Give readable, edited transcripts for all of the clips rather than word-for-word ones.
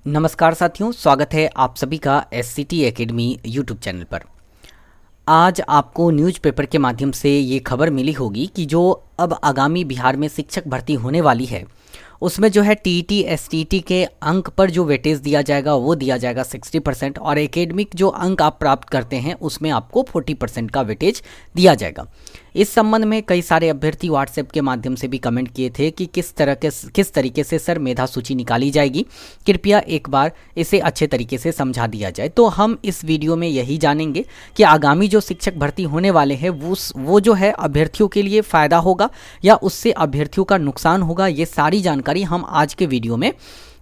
नमस्कार साथियों, स्वागत है आप सभी का SCT एकेडमी यूट्यूब चैनल पर। आज आपको न्यूज़पेपर के माध्यम से ये खबर मिली होगी कि जो अब आगामी बिहार में शिक्षक भर्ती होने वाली है उसमें जो है टीईटी एसटीईटी के अंक पर जो वेटेज दिया जाएगा वो दिया जाएगा 60% और एकेडमिक जो अंक आप प्राप्त करते हैं उसमें आपको 40% का वेटेज दिया जाएगा। इस संबंध में कई सारे अभ्यर्थी व्हाट्सएप के माध्यम से भी कमेंट किए थे कि किस तरीके से सर मेधा सूची निकाली जाएगी, कृपया एक बार इसे अच्छे तरीके से समझा दिया जाए। तो हम इस वीडियो में यही जानेंगे कि आगामी जो शिक्षक भर्ती होने वाले हैं वो जो है अभ्यर्थियों के लिए फ़ायदा होगा या उससे अभ्यर्थियों का नुकसान होगा, ये सारी जानकारी हम आज के वीडियो में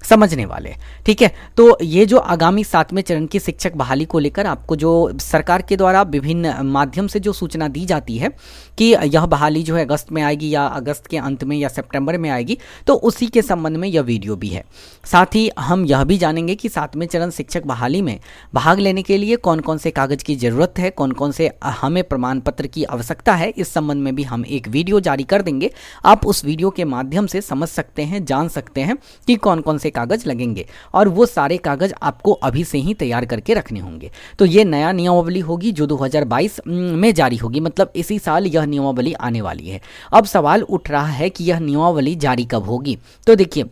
समझने वाले हैं। ठीक है, तो ये जो आगामी 7वें चरण की शिक्षक बहाली को लेकर आपको जो सरकार के द्वारा विभिन्न माध्यम से जो सूचना दी जाती है कि यह बहाली जो है अगस्त में आएगी या अगस्त के अंत में या सितंबर में आएगी, तो उसी के संबंध में यह वीडियो भी है। साथ ही हम यह भी जानेंगे कि 7वें चरण शिक्षक बहाली में भाग लेने के लिए कौन कौन से कागज़ की ज़रूरत है, कौन कौन से हमें प्रमाण पत्र की आवश्यकता है। इस संबंध में भी हम एक वीडियो जारी कर देंगे। आप उस वीडियो के माध्यम से समझ सकते हैं, जान सकते हैं कि कौन कौन से कागज लगेंगे और वो सारे कागज आपको अभी से ही तैयार करके रखने होंगे। तो ये नया नियमावली होगी जो 2022 में जारी होगी, मतलब इसी साल यह नियमावली आने वाली है। अब सवाल उठ रहा है कि यह नियमावली जारी कब होगी। तो देखिए,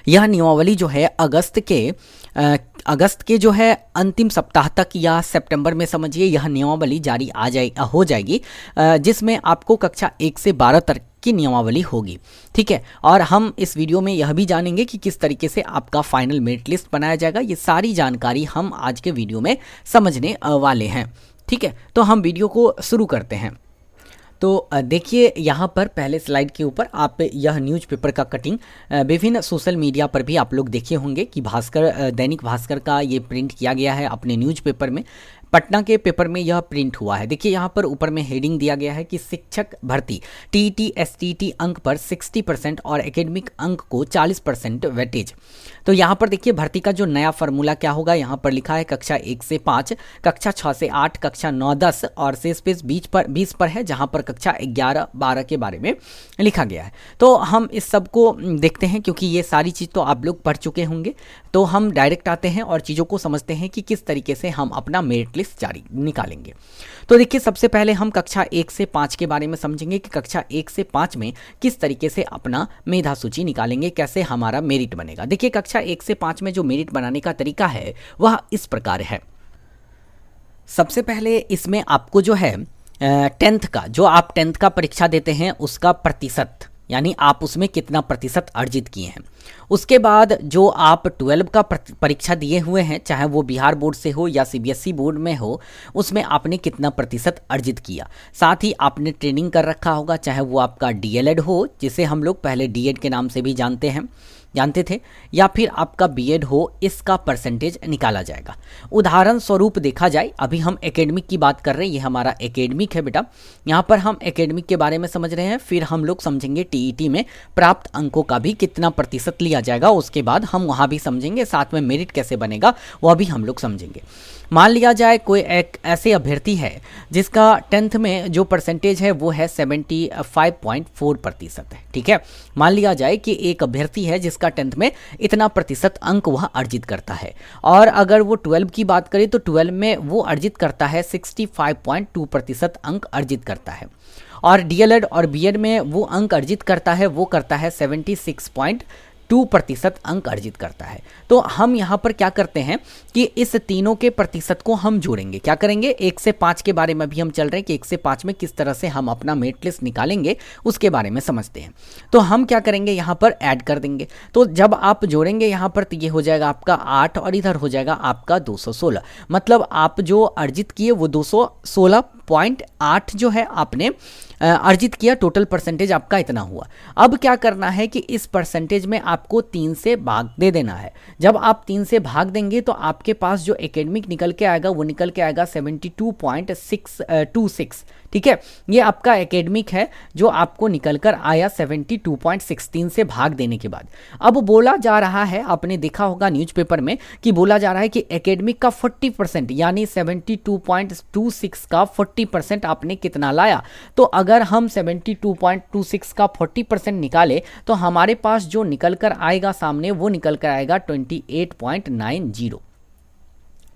यह नियमावली जो है अगस्त के जो है अंतिम सप्ताह तक या सितंबर में समझिए यह नियमावली जारी हो जाएगी, जिसमें आपको कक्षा 1 से 12 तक की नियमावली होगी। ठीक है, और हम इस वीडियो में यह भी जानेंगे कि किस तरीके से आपका फाइनल मेरिट लिस्ट बनाया जाएगा। ये सारी जानकारी हम आज के वीडियो में समझने वाले हैं। ठीक है, तो हम वीडियो को शुरू करते हैं। तो देखिए, यहाँ पर पहले स्लाइड के ऊपर आप यह न्यूज़पेपर का कटिंग विभिन्न सोशल मीडिया पर भी आप लोग देखे होंगे कि दैनिक भास्कर का ये प्रिंट किया गया है अपने न्यूज़पेपर में। पटना के पेपर में यह प्रिंट हुआ है। देखिए, यहाँ पर ऊपर में हेडिंग दिया गया है कि शिक्षक भर्ती टीईटी एसटीईटी अंक पर 60% और एकेडमिक अंक को 40% वेटेज। तो यहाँ पर देखिए, भर्ती का जो नया फार्मूला क्या होगा, यहाँ पर लिखा है कक्षा 1 से 5, कक्षा 6 से 8, कक्षा 9 10 और शेष पेज 20 पर है, जहाँ पर कक्षा 11 12 के बारे में लिखा गया है। तो हम इस सब को देखते हैं, क्योंकि ये सारी चीज़ तो आप लोग पढ़ चुके होंगे। तो हम डायरेक्ट आते हैं और चीज़ों को समझते हैं कि किस तरीके से हम अपना मेरिट लिस्ट जारी निकालेंगे। तो देखिए, सबसे पहले हम कक्षा 1 से 5 के बारे में समझेंगे कि कक्षा 1 से 5 में किस तरीके से अपना मेधा सूची निकालेंगे, कैसे हमारा मेरिट बनेगा। देखिए, कक्षा 1 से 5 में जो मेरिट बनाने का तरीका है वह इस प्रकार है। सबसे पहले इसमें आपको जो है 10th का, जो आप 10th का परीक्षा देते हैं उसका प्रतिशत, यानी आप उसमें कितना प्रतिशत अर्जित किए हैं। उसके बाद जो आप 12 का परीक्षा दिए हुए हैं, चाहे वो बिहार बोर्ड से हो या सीबीएसई बोर्ड में हो, उसमें आपने कितना प्रतिशत अर्जित किया। साथ ही आपने ट्रेनिंग कर रखा होगा, चाहे वो आपका डीएलएड हो, जिसे हम लोग पहले डीएड के नाम से भी जानते थे, या फिर आपका बीएड हो, इसका परसेंटेज निकाला जाएगा। उदाहरण स्वरूप देखा जाए, अभी हम एकेडमिक की बात कर रहे हैं, ये हमारा एकेडमिक है बेटा। यहाँ पर हम एकेडमिक के बारे में समझ रहे हैं, फिर हम लोग समझेंगे टीईटी में प्राप्त अंकों का भी कितना प्रतिशत लिया जाएगा। उसके बाद हम वहाँ भी समझेंगे, साथ में मेरिट कैसे बनेगा वह भी हम लोग समझेंगे। मान लिया जाए कोई एक ऐसे अभ्यर्थी है जिसका 10th में जो परसेंटेज है वो है 75.4% है। ठीक है, मान लिया जाए कि एक अभ्यर्थी है जिसका 10th में इतना प्रतिशत अंक वह अर्जित करता है, और अगर वो 12 की बात करें तो 12 में वो अर्जित करता है 65.2% अंक अर्जित करता है, और डीएलएड और बीएड में वो अंक अर्जित करता है, वो करता है 76.2% अंक अर्जित करता है। तो हम यहाँ पर क्या करते हैं कि इस तीनों के प्रतिशत को हम जोड़ेंगे। क्या करेंगे, 1 से 5 के बारे में भी हम चल रहे हैं कि 1 से 5 में किस तरह से हम अपना मेरिट लिस्ट निकालेंगे, उसके बारे में समझते हैं। तो हम क्या करेंगे, यहाँ पर ऐड कर देंगे। तो जब आप जोड़ेंगे यहाँ पर, तो ये हो जाएगा आपका 8 और इधर हो जाएगा आपका 216। मतलब आप जो अर्जित किए वो 216.8 जो है आपने अर्जित किया। टोटल परसेंटेज आपका इतना हुआ। अब क्या करना है कि इस परसेंटेज में आपको 3 से भाग दे देना है। जब आप 3 से भाग देंगे तो आपके पास जो एकेडमिक निकल के आएगा वो निकल के आएगा 72.626। ठीक है, ये आपका एकेडमिक है जो आपको निकल कर आया 72.16 से भाग देने के बाद। अब बोला जा रहा है, आपने देखा होगा न्यूज़पेपर में कि बोला जा रहा है कि एकेडमिक का 40% यानी 72.26 का 40% आपने कितना लाया। तो अगर हम 72.26 का 40% निकाले तो हमारे पास जो निकल कर आएगा सामने वो निकल कर आएगा 28.90।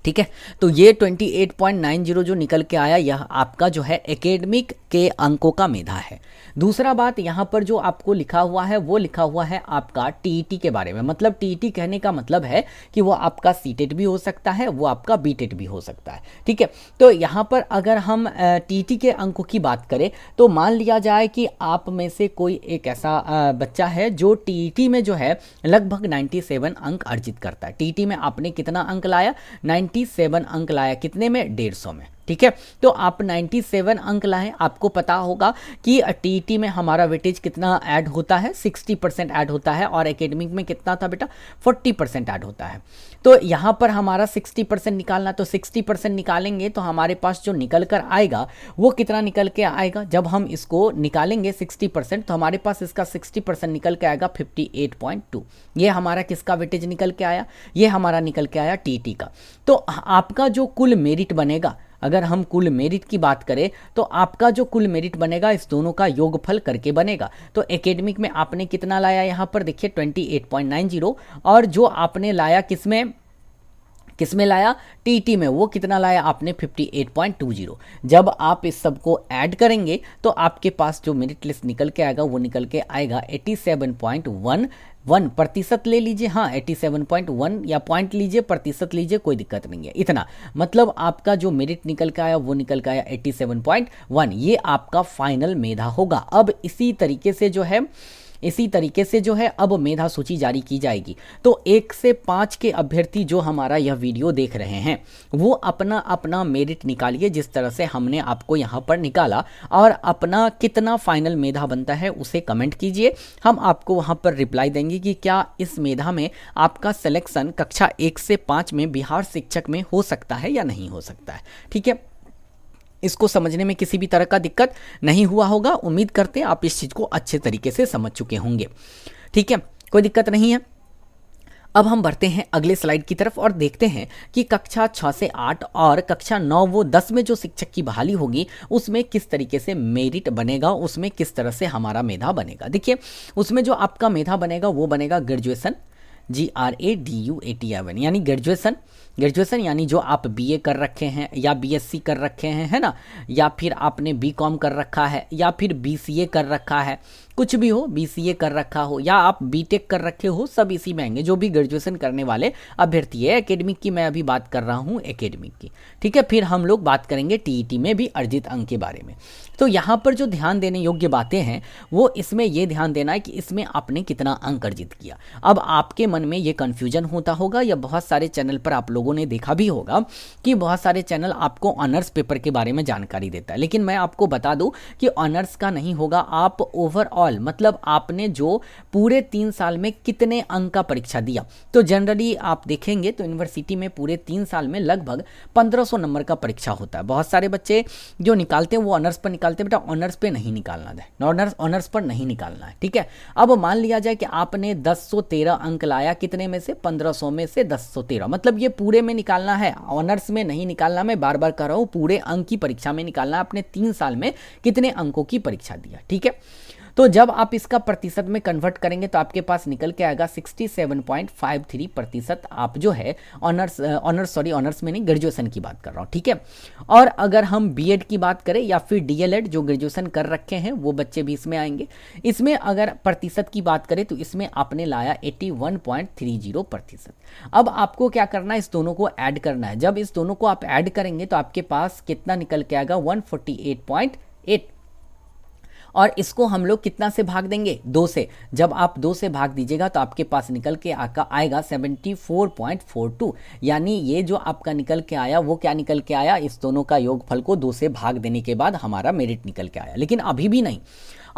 ठीक है, तो ये 28.90 जो निकल के आया यह आपका जो है एकेडमिक के अंकों का मेधा है। दूसरा बात यहाँ पर जो आपको लिखा हुआ है वो लिखा हुआ है आपका टीईटी के बारे में। मतलब टीईटी कहने का मतलब है कि वो आपका सीटेट भी हो सकता है, वो आपका बीटेट भी हो सकता है। ठीक है, तो यहाँ पर अगर हम टीईटी के अंकों की बात करें तो मान लिया जाए कि आप में से कोई एक ऐसा बच्चा है जो टीईटी में जो है लगभग 97 अंक अर्जित करता है। टीईटी में आपने कितना अंक लाया? 97 अंक लाया। कितने में? 150 में। ठीक है, तो आप 97 अंक लाएं। आपको पता होगा कि टीईटी में हमारा वेटेज कितना ऐड होता है? 60% ऐड होता है, और एकेडमिक में कितना था बेटा? 40% ऐड होता है। तो यहाँ पर हमारा 60% निकालना, तो 60% निकालेंगे तो हमारे पास जो निकल कर आएगा वो कितना निकल के आएगा? जब हम इसको निकालेंगे 60% तो हमारे पास इसका 60% निकल के आएगा 58.2। ये हमारा किसका वेटेज निकल के आया? ये हमारा निकल के आया टीईटी का। तो आपका जो कुल मेरिट बनेगा, अगर हम कुल मेरिट की बात करें तो आपका जो कुल मेरिट बनेगा इस दोनों का योगफल करके बनेगा। तो एकेडमिक में आपने कितना लाया? यहाँ पर देखिए 28.90, और जो आपने लाया किसमें लाया? टीईटी में, वो कितना लाया आपने? 58.20। जब आप इस सब को ऐड करेंगे तो आपके पास जो मेरिट लिस्ट निकल के आएगा वो निकल के आएगा 87.11%। ले लीजिए, हाँ 87.1 या पॉइंट लीजिए, प्रतिशत लीजिए, कोई दिक्कत नहीं है। इतना मतलब आपका जो मेरिट निकल के आया वो निकल के आया 87.1। ये आपका फाइनल मेधा होगा। अब इसी तरीके से जो है अब मेधा सूची जारी की जाएगी। तो 1 से 5 के अभ्यर्थी जो हमारा यह वीडियो देख रहे हैं वो अपना अपना मेरिट निकालिए जिस तरह से हमने आपको यहाँ पर निकाला, और अपना कितना फाइनल मेधा बनता है उसे कमेंट कीजिए। हम आपको वहाँ पर रिप्लाई देंगे कि क्या इस मेधा में आपका सिलेक्शन कक्षा 1 से 5 में बिहार शिक्षक में हो सकता है या नहीं हो सकता है। ठीक है, इसको समझने में किसी भी तरह का दिक्कत नहीं हुआ होगा। उम्मीद करते हैं आप इस चीज़ को अच्छे तरीके से समझ चुके होंगे। ठीक है, कोई दिक्कत नहीं है। अब हम बढ़ते हैं अगले स्लाइड की तरफ और देखते हैं कि कक्षा 6 से 8 और कक्षा 9 व 10 में जो शिक्षक की बहाली होगी उसमें किस तरीके से मेरिट बनेगा, उसमें किस तरह से हमारा मेधा बनेगा। देखिए, उसमें जो आपका मेधा बनेगा वो बनेगा ग्रेजुएशन, GRADUATI, यानी ग्रेजुएशन यानी जो आप बीए कर रखे हैं या बीएससी कर रखे हैं, है ना, या फिर आपने बीकॉम कर रखा है या फिर बीसीए कर रखा है, कुछ भी हो, बीसीए कर रखा हो या आप बीटेक कर रखे हो, सब इसी में आएंगे जो भी ग्रेजुएशन करने वाले अभ्यर्थी है। एकेडमिक की मैं अभी बात कर रहा हूँ, एकेडमिक की। ठीक है, फिर हम लोग बात करेंगे टीईटी में भी अर्जित अंक के बारे में। तो यहाँ पर जो ध्यान देने योग्य बातें हैं वो इसमें ये ध्यान देना है कि इसमें आपने कितना अंक अर्जित किया। अब आपके मन में ये कन्फ्यूजन होता होगा या बहुत सारे चैनल पर आप लोगों ने देखा भी होगा कि बहुत सारे चैनल आपको ऑनर्स पेपर के बारे में जानकारी देता है, लेकिन मैं आपको बता दूं कि ऑनर्स का नहीं होगा। आप ओवरऑल मतलब आपने जो पूरे 3 साल में कितने अंक का परीक्षा दिया, तो जनरली आप देखेंगे तो यूनिवर्सिटी में पूरे 3 साल में लगभग 1500 नंबर का परीक्षा होता है। बहुत सारे बच्चे जो निकालते हैं वो ऑनर्स पर निकालते हैं, बेटा ऑनर्स पे नहीं निकालना है, ऑनर्स पर नहीं निकालना है। ठीक है, अब मान लिया जाए कि आपने 1013 अंक लाया, कितने में से? 1500 में से 1013, मतलब ये पूरे में निकालना है, ऑनर्स में नहीं निकालना। मैं बार बार कह रहा हूं, पूरे अंक की परीक्षा में निकालना है। आपने 3 साल में कितने अंकों की परीक्षा दिया। ठीक है, तो जब आप इसका प्रतिशत में कन्वर्ट करेंगे तो आपके पास निकल के आएगा 67.53%। आप जो है ऑनर्स में नहीं, ग्रेजुएशन की बात कर रहा हूँ। ठीक है, और अगर हम बीएड की बात करें या फिर डीएलएड जो ग्रेजुएशन कर रखे हैं वो बच्चे भी इसमें आएंगे। इसमें अगर प्रतिशत की बात करें तो इसमें आपने लाया 81.30%। अब आपको क्या करना है? इस दोनों को ऐड करना है। जब इस दोनों को आप ऐड करेंगे तो आपके पास कितना निकल के आएगा? 148.8, और इसको हम लोग कितना से भाग देंगे? 2 से। जब आप 2 से भाग दीजिएगा तो आपके पास निकल के आएगा 74.42, यानी ये जो आपका निकल के आया वो क्या निकल के आया? इस दोनों का योगफल को 2 से भाग देने के बाद हमारा मेरिट निकल के आया। लेकिन अभी भी नहीं,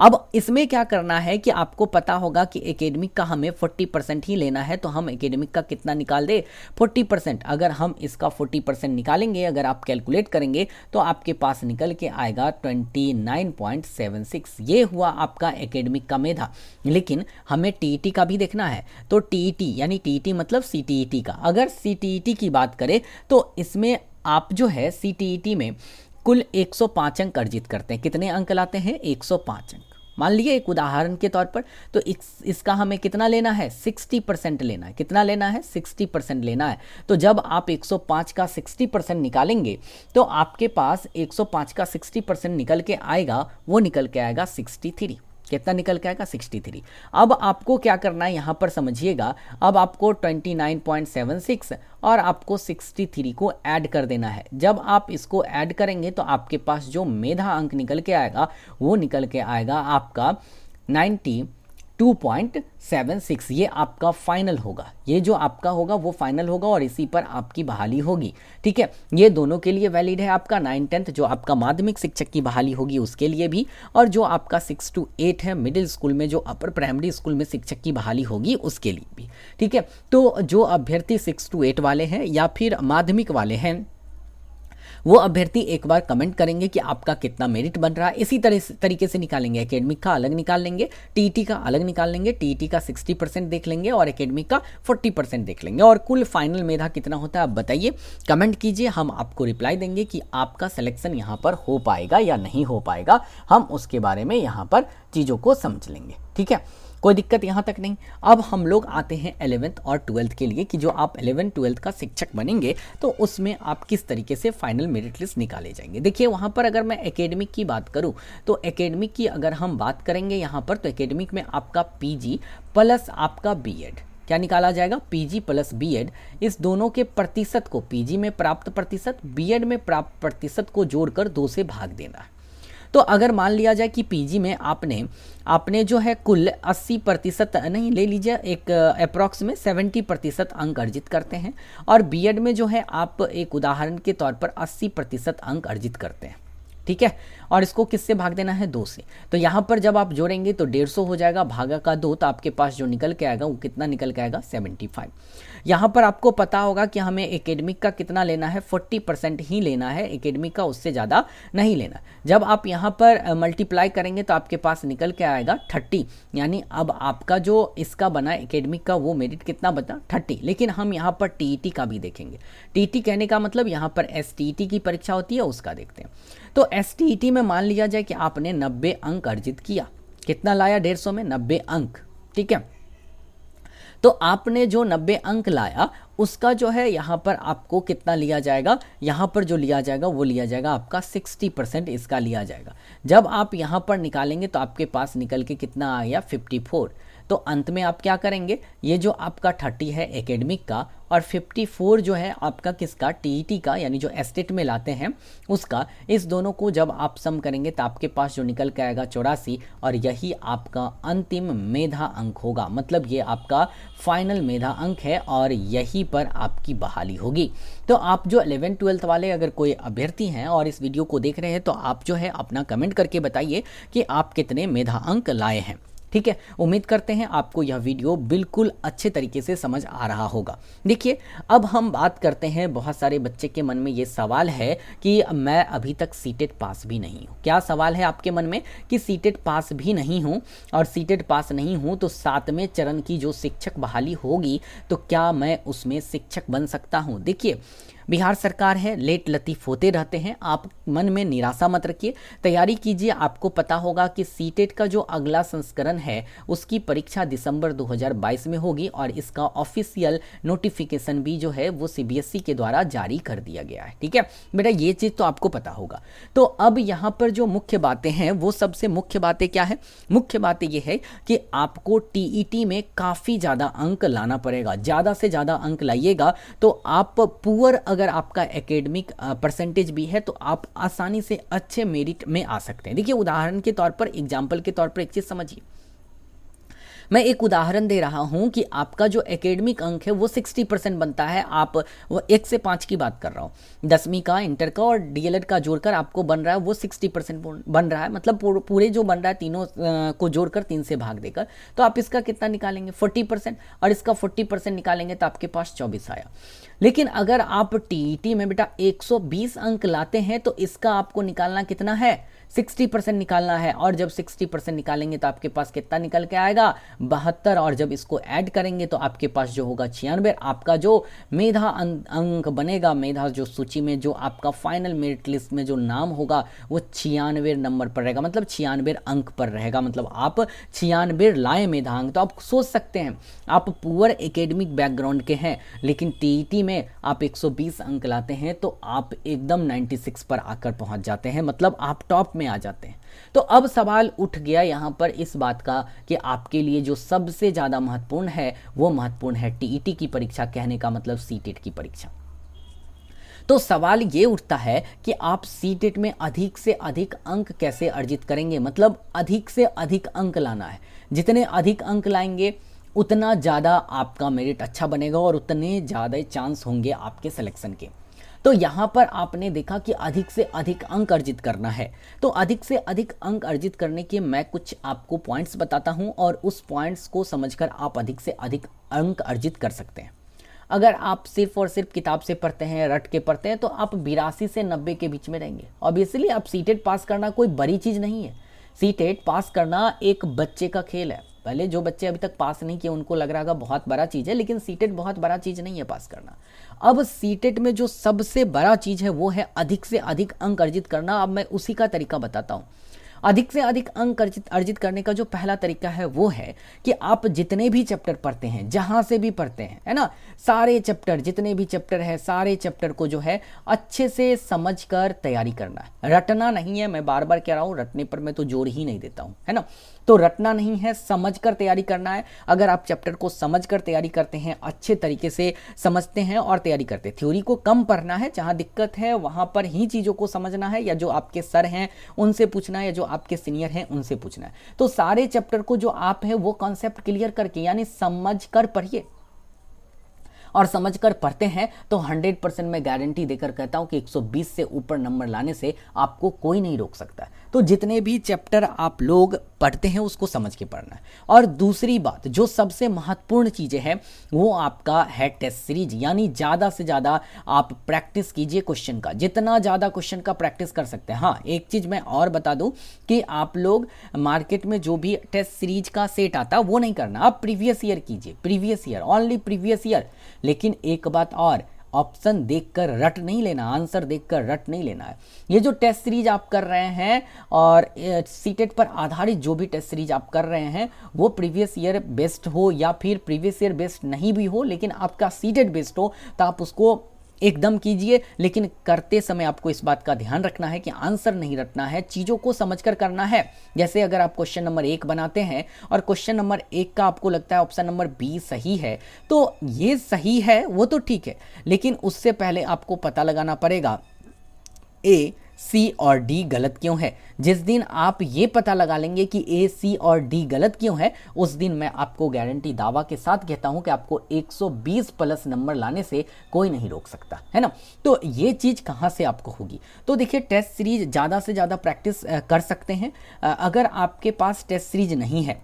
अब इसमें क्या करना है कि आपको पता होगा कि एकेडमिक का हमें 40% ही लेना है, तो हम एकेडमिक का कितना निकाल दे, 40%। अगर हम इसका 40% निकालेंगे, अगर आप कैलकुलेट करेंगे तो आपके पास निकल के आएगा 29.76। ये हुआ आपका एकेडमिक का मेधा। लेकिन हमें टीईटी का भी देखना है, तो टीईटी यानी टीईटी मतलब सीटीईटी का, अगर सीटीईटी की बात करें तो इसमें आप जो है सीटीईटी में कुल 105 अंक अर्जित करते हैं। कितने अंक लाते हैं, 105 अंक। मान लीजिए एक उदाहरण के तौर पर, तो इसका हमें कितना लेना है, 60% लेना है। कितना लेना है, 60% लेना है। तो जब आप 105 का 60% निकालेंगे तो आपके पास 105 का 60% निकल के आएगा, वो निकल के आएगा 63। कितना निकल के आएगा, 63। अब आपको क्या करना है यहाँ पर समझिएगा, अब आपको 29.76 और आपको 63 को ऐड कर देना है। जब आप इसको ऐड करेंगे तो आपके पास जो मेधा अंक निकल के आएगा वो निकल के आएगा आपका 92.76। ये आपका फाइनल होगा, ये जो आपका होगा वो फाइनल होगा और इसी पर आपकी बहाली होगी। ठीक है, ये दोनों के लिए वैलिड है, आपका 9-10 जो आपका माध्यमिक शिक्षक की बहाली होगी उसके लिए भी, और जो आपका 6 to 8 है मिडिल स्कूल में, जो अपर प्राइमरी स्कूल में शिक्षक की बहाली होगी उसके लिए भी। ठीक है, तो जो अभ्यर्थी 6 to 8 वाले हैं या फिर माध्यमिक वाले हैं, वो अभ्यर्थी एक बार कमेंट करेंगे कि आपका कितना मेरिट बन रहा है। इसी तरीके से निकालेंगे, एकेडमिक का अलग निकाल लेंगे, टीईटी का अलग निकाल लेंगे, टीईटी का 60% देख लेंगे और एकेडमिक का 40% देख लेंगे, और कुल फाइनल मेधा कितना होता है आप बताइए, कमेंट कीजिए। हम आपको रिप्लाई देंगे कि आपका सिलेक्शन यहाँ पर हो पाएगा या नहीं हो पाएगा, हम उसके बारे में यहाँ पर चीज़ों को समझ लेंगे। ठीक है, कोई दिक्कत यहाँ तक नहीं। अब हम लोग आते हैं 11th और 12th के लिए कि जो आप 11th 12th का शिक्षक बनेंगे तो उसमें आप किस तरीके से फाइनल मेरिट लिस्ट निकाले जाएंगे। देखिए वहाँ पर अगर मैं एकेडमिक की बात करूँ तो एकेडमिक की अगर हम बात करेंगे यहाँ पर, तो एकेडमिक में आपका पीजी प्लस आपका बीएड क्या निकाला जाएगा, पीजी प्लस बीएड, इस दोनों के प्रतिशत को, पीजी में प्राप्त प्रतिशत, बीएड में प्राप्त प्रतिशत को जोड़कर 2 से भाग देना है। तो अगर मान लिया जाए कि पीजी में आपने जो है कुल 80% नहीं, ले लीजिए एक अप्रॉक्स में 70% अंक अर्जित करते हैं, और बीएड में जो है आप एक उदाहरण के तौर पर 80% अंक अर्जित करते हैं। ठीक है, और इसको किससे भाग देना है, 2 से। तो यहाँ पर जब आप जोड़ेंगे तो 150 हो जाएगा, भागा का 2, तो आपके पास जो निकल के आएगा वो कितना निकल के आएगा, 75। यहाँ पर आपको पता होगा कि हमें एकेडमिक का कितना लेना है, 40% ही लेना है एकेडमिक का, उससे ज़्यादा नहीं लेना। जब आप यहाँ पर मल्टीप्लाई करेंगे तो आपके पास निकल के आएगा 30, यानी अब आपका जो इसका बना एकेडमिक का वो मेरिट कितना बता, 30। लेकिन हम यहाँ पर टीईटी का भी देखेंगे। टीईटी कहने का मतलब यहाँ पर एसटीईटी की परीक्षा होती है उसका देखते हैं। तो एसटीईटी में मान लिया जाए कि आपने 90 अंक अर्जित किया, कितना लाया, 150 में 90 अंक। ठीक है, तो आपने जो 90 अंक लाया उसका जो है यहाँ पर आपको कितना लिया जाएगा, यहाँ पर जो लिया जाएगा वो लिया जाएगा आपका 60% इसका लिया जाएगा। जब आप यहाँ पर निकालेंगे तो आपके पास निकल के कितना आ गया, 54। तो अंत में आप क्या करेंगे, ये जो आपका 30 है एकेडमिक का और 54 जो है आपका किसका, टीईटी का, यानी जो एस्टेट में लाते हैं उसका, इस दोनों को जब आप सम करेंगे तो आपके पास जो निकल के आएगा 84, और यही आपका अंतिम मेधा अंक होगा। मतलब ये आपका फाइनल मेधा अंक है और यहीं पर आपकी बहाली होगी। तो आप जो 11th 12th वाले अगर कोई अभ्यर्थी हैं और इस वीडियो को देख रहे हैं तो आप जो है अपना कमेंट करके बताइए कि आप कितने मेधा अंक लाए हैं। ठीक है, उम्मीद करते हैं आपको यह वीडियो बिल्कुल अच्छे तरीके से समझ आ रहा होगा। देखिए अब हम बात करते हैं, बहुत सारे बच्चे के मन में ये सवाल है कि मैं अभी तक सीटेट पास भी नहीं हूँ। क्या सवाल है आपके मन में कि सीटेट पास भी नहीं हूँ, और सीटेट पास नहीं हूँ तो 7वें चरण की जो शिक्षक बहाली होगी तो क्या मैं उसमें शिक्षक बन सकता हूँ। देखिए बिहार सरकार है, लेट लतीफ़ होते रहते हैं, आप मन में निराशा मत रखिए, तैयारी कीजिए। आपको पता होगा कि सीटेट का जो अगला संस्करण है उसकी परीक्षा दिसंबर 2022 में होगी और इसका ऑफिशियल नोटिफिकेशन भी जो है वो सीबीएसई के द्वारा जारी कर दिया गया है। ठीक है बेटा, ये चीज़ तो आपको पता होगा। तो अब यहाँ पर जो मुख्य बातें हैं वो सबसे मुख्य बातें क्या है, मुख्य बातें ये है कि आपको टीईटी में काफ़ी ज़्यादा अंक लाना पड़ेगा। ज़्यादा से ज़्यादा अंक लाइएगा तो आप पुअर अगर आपका एकेडमिक परसेंटेज भी है तो आप आसानी से अच्छे मेरिट में आ सकते हैं। देखिए उदाहरण के तौर पर, एग्जाम्पल के तौर पर एक चीज़ समझिए, मैं एक उदाहरण दे रहा हूं कि आपका जो एकेडमिक अंक है वो 60% बनता है, आप वो 1 से 5 की बात कर रहा हूँ, 10वीं का, इंटर का और डीएलएड का जोड़कर आपको बन रहा है वो 60% बन रहा है, मतलब पूरे जो बन रहा है तीनों को जोड़कर 3 से भाग देकर, तो आप इसका कितना निकालेंगे 40%, और इसका 40% निकालेंगे तो आपके पास 24 आया। लेकिन अगर आप टीईटी में बेटा 120 अंक लाते हैं तो इसका आपको निकालना कितना है 60% निकालना है, और जब 60% निकालेंगे तो आपके पास कितना निकल के आएगा 72, और जब इसको ऐड करेंगे तो आपके पास जो होगा 96। आपका जो मेधा अंक बनेगा, मेधा जो सूची में जो आपका फाइनल मेरिट लिस्ट में जो नाम होगा वो 96 नंबर पर रहेगा, मतलब 96 अंक पर रहेगा, मतलब आप 96 लाए मेधा अंक। तो आप सोच सकते हैं आप पुअर एकेडमिक बैकग्राउंड के हैं लेकिन टीईटी में आप 120 अंक लाते हैं तो आप एकदम 96 पर आकर पहुंच जाते हैं, मतलब आप टॉप में आ जाते हैं। तो अब सवाल उठ गया यहां पर इस बात का कि आपके लिए जो सबसे ज्यादा महत्वपूर्ण है वो महत्वपूर्ण है टीईटी की परीक्षा, कहने का मतलब सीटेट की परीक्षा। तो सवाल ये उठता है कि आप सीटेट में अधिक से अधिक अंक कैसे अर्जित करेंगे, मतलब अधिक से अधिक अंक लाना है, जितने अधिक अंक लाएंगे उतना ज़्यादा आपका मेरिट अच्छा बनेगा और उतने ज़्यादा चांस होंगे आपके सिलेक्शन के। तो यहाँ पर आपने देखा कि अधिक से अधिक अंक अर्जित करना है, तो अधिक से अधिक अंक अर्जित करने के मैं कुछ आपको पॉइंट्स बताता हूँ और उस पॉइंट्स को समझकर आप अधिक से अधिक अंक अर्जित कर सकते हैं। अगर आप सिर्फ और सिर्फ किताब से पढ़ते हैं, रट के पढ़ते हैं, तो आप 82 से 90 के बीच में रहेंगे। ऑब्वियसली आप सीटेट पास करना कोई बड़ी चीज़ नहीं है, सीटेट पास करना एक बच्चे का खेल है। पहले जो बच्चे अभी तक पास नहीं किए उनको लग रहा है बहुत बड़ा चीज़ है, लेकिन सीटेट बहुत बड़ा चीज़ नहीं है पास करना। अब सीटेट में जो सबसे बड़ा चीज़ है वो है अधिक से अधिक अंक अर्जित करना। अब मैं उसी का तरीका बताता हूँ। अधिक से अधिक अंक अर्जित करने का जो पहला तरीका है वो है कि आप जितने भी चैप्टर पढ़ते हैं, जहाँ से भी पढ़ते हैं, है ना, सारे चैप्टर, जितने भी चैप्टर है सारे चैप्टर को जो है अच्छे से समझकर तैयारी करना है। रटना नहीं है, मैं बार बार कह रहा हूँ, रटने पर मैं तो जोर ही नहीं देता हूँ, है ना। तो रटना नहीं है, समझकर तैयारी करना है। अगर आप चैप्टर को समझकर तैयारी करते हैं, अच्छे तरीके से समझते हैं और तैयारी करते हैं, थ्योरी को कम पढ़ना है, जहाँ दिक्कत है वहाँ पर ही चीज़ों को समझना है, या जो आपके सर हैं उनसे पूछना है, या जो आपके सीनियर हैं उनसे पूछना है। तो सारे चैप्टर को जो आप है वो कॉन्सेप्ट क्लियर करके यानी समझ कर पढ़िए, और समझकर पढ़ते हैं तो 100% मैं गारंटी देकर कहता हूं कि 120 से ऊपर नंबर लाने से आपको कोई नहीं रोक सकता। तो जितने भी चैप्टर आप लोग पढ़ते हैं उसको समझ के पढ़ना है। और दूसरी बात जो सबसे महत्वपूर्ण चीज़ें हैं वो आपका है टेस्ट सीरीज, यानी ज़्यादा से ज़्यादा आप प्रैक्टिस कीजिए क्वेश्चन का, जितना ज़्यादा क्वेश्चन का प्रैक्टिस कर सकते हैं। हाँ, एक चीज़ मैं और बता दूं कि आप लोग मार्केट में जो भी टेस्ट सीरीज का सेट आता है वो नहीं करना, आप प्रीवियस ईयर कीजिए, previous year, only previous year. लेकिन एक बात और, ऑप्शन देखकर रट नहीं लेना, आंसर देखकर रट नहीं लेना है। ये जो टेस्ट सीरीज आप कर रहे हैं और सीटेट पर आधारित जो भी टेस्ट सीरीज आप कर रहे हैं वो प्रीवियस ईयर बेस्ड हो या फिर प्रीवियस ईयर बेस्ड नहीं भी हो, लेकिन आपका सीटेट बेस्ड हो तो आप उसको एकदम कीजिए। लेकिन करते समय आपको इस बात का ध्यान रखना है कि आंसर नहीं रटना है, चीज़ों को समझकर करना है। जैसे अगर आप क्वेश्चन नंबर 1 बनाते हैं और क्वेश्चन नंबर 1 का आपको लगता है ऑप्शन नंबर बी सही है, तो ये सही है वो तो ठीक है, लेकिन उससे पहले आपको पता लगाना पड़ेगा ए, सी और डी गलत क्यों है। जिस दिन आप ये पता लगा लेंगे कि ए, सी और डी गलत क्यों है, उस दिन मैं आपको गारंटी दावा के साथ कहता हूं कि आपको 120 प्लस नंबर लाने से कोई नहीं रोक सकता, है ना। तो ये चीज़ कहां से आपको होगी, तो देखिए टेस्ट सीरीज ज़्यादा से ज़्यादा प्रैक्टिस कर सकते हैं। अगर आपके पास टेस्ट सीरीज नहीं है,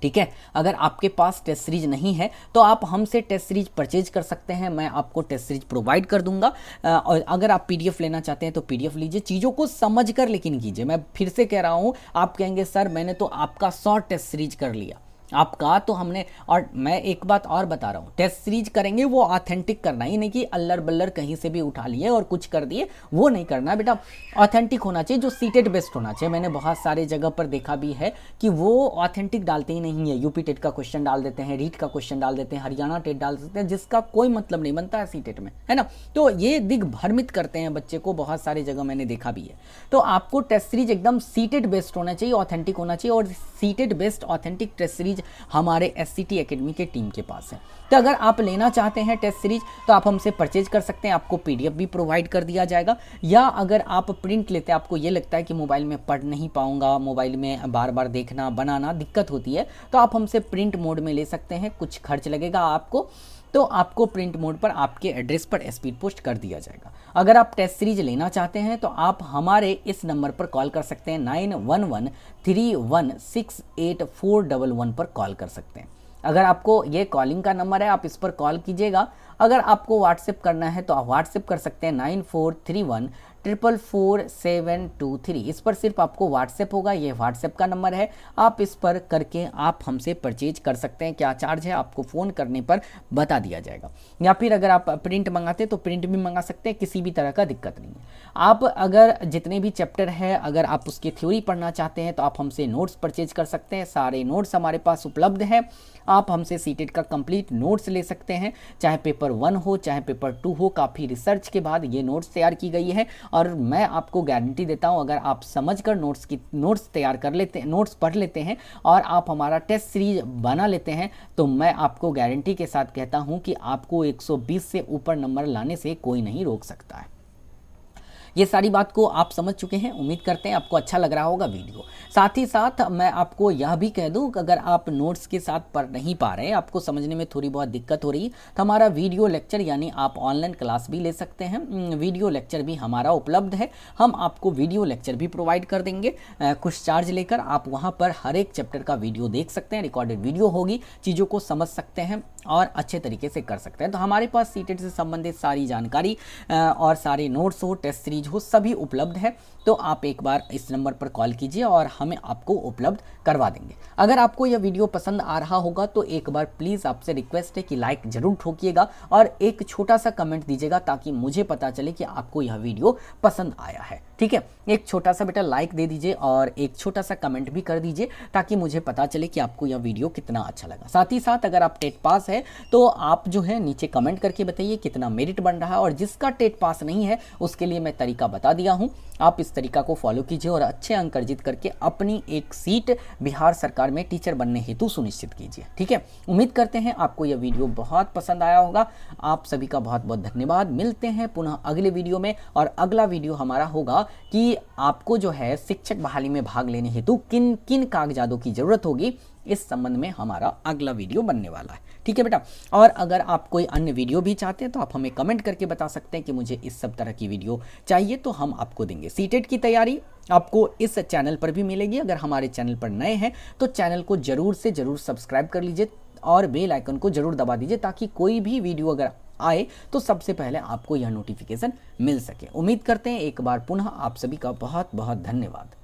ठीक है, अगर आपके पास टेस्ट सीरीज नहीं है तो आप हमसे टेस्ट सीरीज परचेज कर सकते हैं, मैं आपको टेस्ट सीरीज प्रोवाइड कर दूंगा। और अगर आप पीडीएफ लेना चाहते हैं तो पीडीएफ लीजिए, चीज़ों को समझ कर लेकिन कीजिए। मैं फिर से कह रहा हूं, आप कहेंगे सर मैंने तो आपका 100 टेस्ट सीरीज कर लिया, आपका तो हमने, और मैं एक बात और बता रहा हूँ, टेस्ट सीरीज करेंगे वो ऑथेंटिक करना ही नहीं कि अल्लर बल्लर कहीं से भी उठा लिए और कुछ कर दिए, वो नहीं करना बेटा। ऑथेंटिक होना चाहिए, जो सीटेट बेस्ड होना चाहिए। मैंने बहुत सारे जगह पर देखा भी है कि वो ऑथेंटिक डालते ही नहीं है, यूपी टेट का क्वेश्चन डाल देते हैं, रीट का क्वेश्चन डाल देते हैं, हरियाणा टेट डाल देते हैं, जिसका कोई मतलब नहीं बनता है सीटेट में, है ना। तो ये दिग्भ्रमित करते हैं बच्चे को, बहुत सारी जगह मैंने देखा भी है। तो आपको टेस्ट सीरीज एकदम सीटेट बेस्ड होना चाहिए, ऑथेंटिक होना चाहिए, और seated best authentic taste series हमारे SCT एकेडमी के टीम के पास है। तो अगर आप लेना चाहते हैं टेस्ट सीरीज तो आप हमसे परचेज कर सकते हैं, आपको PDF भी प्रोवाइड कर दिया जाएगा। या अगर आप प्रिंट लेते हैं, आपको ये लगता है कि मोबाइल में पढ़ नहीं पाऊंगा, मोबाइल में बार बार देखना बनाना दिक्कत होती है, तो आप हमसे प्रिंट मोड में ले सकते हैं। कुछ खर्च लगेगा आपको, तो आपको प्रिंट मोड पर आपके एड्रेस पर स्पीड पोस्ट कर दिया जाएगा। अगर आप टेस्ट सीरीज लेना चाहते हैं तो आप हमारे इस नंबर पर कॉल कर सकते हैं, 9113168411 पर कॉल कर सकते हैं। अगर आपको ये कॉलिंग का नंबर है, आप इस पर कॉल कीजिएगा। अगर आपको व्हाट्सएप करना है तो आप व्हाट्सएप कर सकते हैं 9431444723। इस पर सिर्फ आपको व्हाट्सएप होगा, ये व्हाट्सएप का नंबर है। आप इस पर करके आप हमसे परचेज कर सकते हैं। क्या चार्ज है आपको फ़ोन करने पर बता दिया जाएगा। या फिर अगर आप प्रिंट मंगाते हैं तो प्रिंट भी मंगा सकते हैं, किसी भी तरह का दिक्कत नहीं है। आप अगर जितने भी चैप्टर है, अगर आप उसकी थ्योरी पढ़ना चाहते हैं तो आप हमसे नोट्स परचेज कर सकते हैं। सारे नोट्स हमारे पास उपलब्ध है। आप हमसे सीटेट का कंप्लीट नोट्स ले सकते हैं, चाहे पेपर 1 हो चाहे पेपर 2 हो। काफ़ी रिसर्च के बाद ये नोट्स तैयार की गई है और मैं आपको गारंटी देता हूं, अगर आप समझकर नोट्स तैयार कर लेते हैं, नोट्स पढ़ लेते हैं और आप हमारा टेस्ट सीरीज बना लेते हैं, तो मैं आपको गारंटी के साथ कहता हूं कि आपको 120 से ऊपर नंबर लाने से कोई नहीं रोक सकता है। ये सारी बात को आप समझ चुके हैं, उम्मीद करते हैं आपको अच्छा लग रहा होगा वीडियो। साथ ही साथ मैं आपको यह भी कह दूं कि अगर आप नोट्स के साथ पढ़ नहीं पा रहे हैं, आपको समझने में थोड़ी बहुत दिक्कत हो रही है, तो हमारा वीडियो लेक्चर यानी आप ऑनलाइन क्लास भी ले सकते हैं। वीडियो लेक्चर भी हमारा उपलब्ध है। हम आपको वीडियो लेक्चर भी प्रोवाइड कर देंगे कुछ चार्ज लेकर। आप वहाँ पर हर एक चैप्टर का वीडियो देख सकते हैं, रिकॉर्डेड वीडियो होगी, चीज़ों को समझ सकते हैं और अच्छे तरीके से कर सकते हैं। तो हमारे पास सीटेट से संबंधित सारी जानकारी और सारे नोट्स हो, टेस्ट सीरीज हो, सभी उपलब्ध है। तो आप एक बार इस नंबर पर कॉल कीजिए और हमें आपको उपलब्ध करवा देंगे। अगर आपको यह वीडियो पसंद आ रहा होगा तो एक बार प्लीज़ आपसे रिक्वेस्ट है कि लाइक जरूर ठोकिएगा और एक छोटा सा कमेंट दीजिएगा, ताकि मुझे पता चले कि आपको यह वीडियो पसंद आया है। ठीक है, एक छोटा सा बेटा लाइक दे दीजिए और एक छोटा सा कमेंट भी कर दीजिए, ताकि मुझे पता चले कि आपको यह वीडियो कितना अच्छा लगा। साथ ही साथ अगर आप टेट पास है तो आप जो है नीचे कमेंट करके बताइए कितना मेरिट बन रहा है, और जिसका टेट पास नहीं है उसके लिए मैं तरीका बता दिया हूँ। आप इस तरीका को फॉलो कीजिए और अच्छे अंक अर्जित करके अपनी एक सीट बिहार सरकार में टीचर बनने हेतु सुनिश्चित कीजिए। ठीक है, उम्मीद करते हैं आपको यह वीडियो बहुत पसंद आया होगा। आप सभी का बहुत बहुत धन्यवाद। मिलते हैं पुनः अगले वीडियो में, और अगला वीडियो हमारा होगा कि आपको जो है शिक्षक बहाली में भाग लेने हेतु किन किन कागजातों की जरूरत होगी। इस संबंध में हमारा अगला वीडियो बनने वाला है। ठीक है बेटा, और अगर आप कोई अन्य वीडियो भी चाहते हैं तो आप हमें कमेंट करके बता सकते हैं कि मुझे इस सब तरह की वीडियो चाहिए, तो हम आपको देंगे। सीटेट की तैयारी आपको इस चैनल पर भी मिलेगी। अगर हमारे चैनल पर नए हैं तो चैनल को जरूर से जरूर सब्सक्राइब कर लीजिए और बेल आइकन को जरूर दबा दीजिए, ताकि कोई भी वीडियो अगर आए तो सबसे पहले आपको यह नोटिफिकेशन मिल सके। उम्मीद करते हैं एक बार पुनः आप सभी का बहुत बहुत धन्यवाद।